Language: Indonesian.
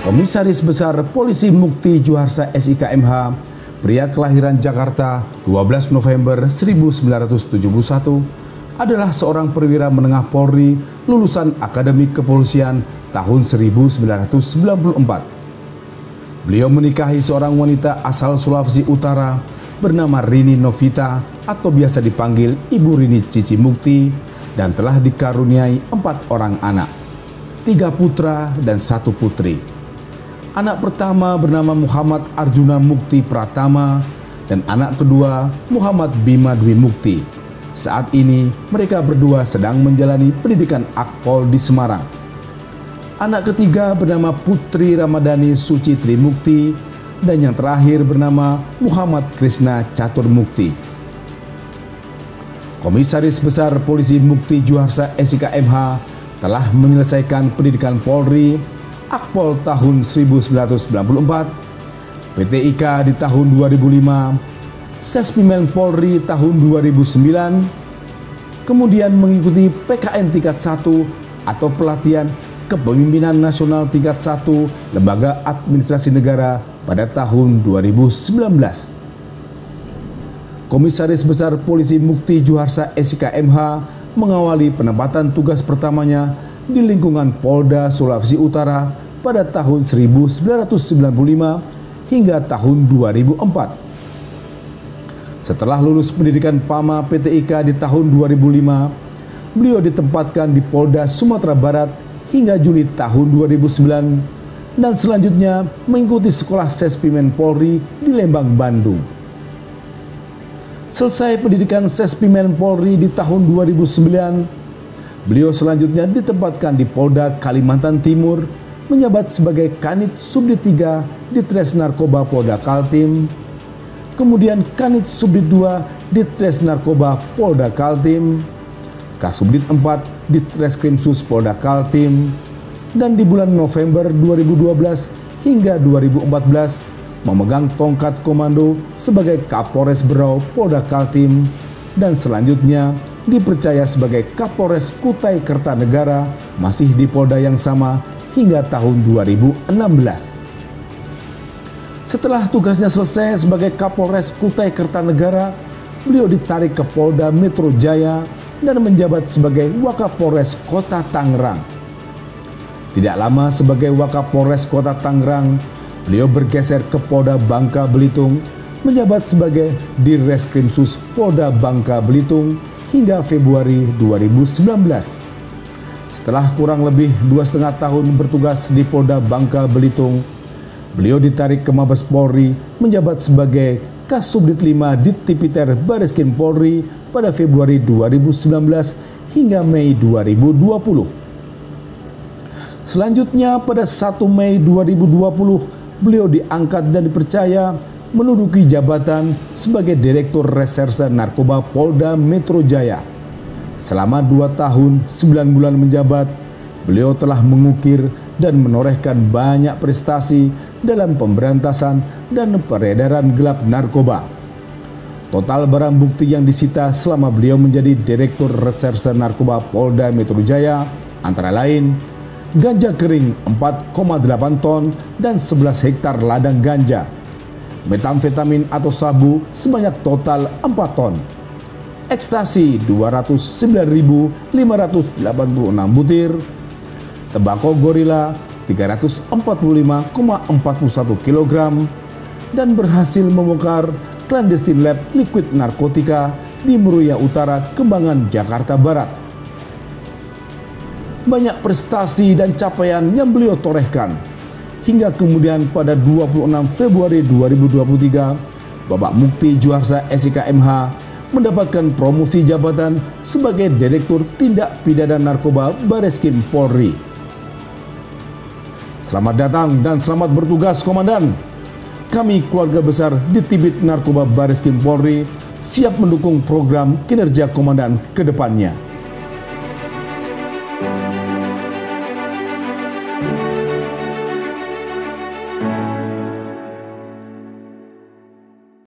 Komisaris Besar Polisi Mukti Juharsa SIKMH, pria kelahiran Jakarta 12 November 1971, adalah seorang perwira menengah Polri lulusan Akademi Kepolisian tahun 1994. Beliau menikahi seorang wanita asal Sulawesi Utara bernama Rini Novita atau biasa dipanggil Ibu Rini Cici Mukti, dan telah dikaruniai 4 orang anak, 3 putra dan 1 putri. Anak pertama bernama Muhammad Arjuna Mukti Pratama dan anak kedua Muhammad Bima Dwi Mukti. Saat ini mereka berdua sedang menjalani pendidikan Akpol di Semarang. Anak ketiga bernama Putri Ramadhani Suci Trimukti dan yang terakhir bernama Muhammad Krishna Catur Mukti. Komisaris Besar Polisi Mukti Juharsa SIKMH telah menyelesaikan pendidikan Polri Akpol tahun 1994, PTIK di tahun 2005, Sesmimen Polri tahun 2009, kemudian mengikuti PKN tingkat 1 atau pelatihan Kepemimpinan Nasional tingkat 1 Lembaga Administrasi Negara pada tahun 2019. Komisaris Besar Polisi Mukti Juharsa SIKMH mengawali penempatan tugas pertamanya di lingkungan Polda Sulawesi Utara pada tahun 1995 hingga tahun 2004. Setelah lulus pendidikan PAMA PTIK di tahun 2005, beliau ditempatkan di Polda Sumatera Barat hingga Juli tahun 2009 dan selanjutnya mengikuti sekolah Sespimen Polri di Lembang, Bandung. Selesai pendidikan Sespimen Polri di tahun 2009, beliau selanjutnya ditempatkan di Polda Kalimantan Timur, menjabat sebagai Kanit Subdit 3 di Tres Narkoba Polda Kaltim, kemudian Kanit Subdit 2 di Tres Narkoba Polda Kaltim, Kasubdit 4 di Treskrimsus Polda Kaltim, dan di bulan November 2012 hingga 2014 memegang tongkat komando sebagai Kapolres Berau Polda Kaltim, dan selanjutnya dipercaya sebagai Kapolres Kutai Kertanegara masih di Polda yang sama hingga tahun 2016. Setelah tugasnya selesai sebagai Kapolres Kutai Kertanegara, beliau ditarik ke Polda Metro Jaya dan menjabat sebagai Wakapolres Kota Tangerang. Tidak lama sebagai Wakapolres Kota Tangerang, beliau bergeser ke Polda Bangka Belitung, menjabat sebagai Dirreskrimsus Polda Bangka Belitung hingga Februari 2019. Setelah kurang lebih 2,5 tahun bertugas di Polda Bangka Belitung, beliau ditarik ke Mabes Polri menjabat sebagai Kasubdit 5 Dittipiter Bareskrim Polri pada Februari 2019 hingga Mei 2020. Selanjutnya pada 1 Mei 2020, beliau diangkat dan dipercaya menduduki jabatan sebagai Direktur Reserse Narkoba Polda Metro Jaya. Selama 2 tahun 9 bulan menjabat, beliau telah mengukir dan menorehkan banyak prestasi dalam pemberantasan dan peredaran gelap narkoba. Total barang bukti yang disita selama beliau menjadi Direktur Reserse Narkoba Polda Metro Jaya antara lain ganja kering 4,8 ton dan 11 hektar ladang ganja, metamfetamin atau sabu sebanyak total 4 ton, ekstasi 209.586 butir, tembakau gorila 345,41 kg, dan berhasil membongkar clandestine lab liquid narkotika di Meruya Utara, Kembangan, Jakarta Barat. Banyak prestasi dan capaian yang beliau torehkan, hingga kemudian pada 26 Februari 2023, Bapak Mukti Juharsa SIKMH mendapatkan promosi jabatan sebagai Direktur Tindak Pidana Narkoba Bareskrim Polri. Selamat datang dan selamat bertugas, Komandan. Kami keluarga besar Dittibit Narkoba Bareskrim Polri siap mendukung program kinerja Komandan ke depannya.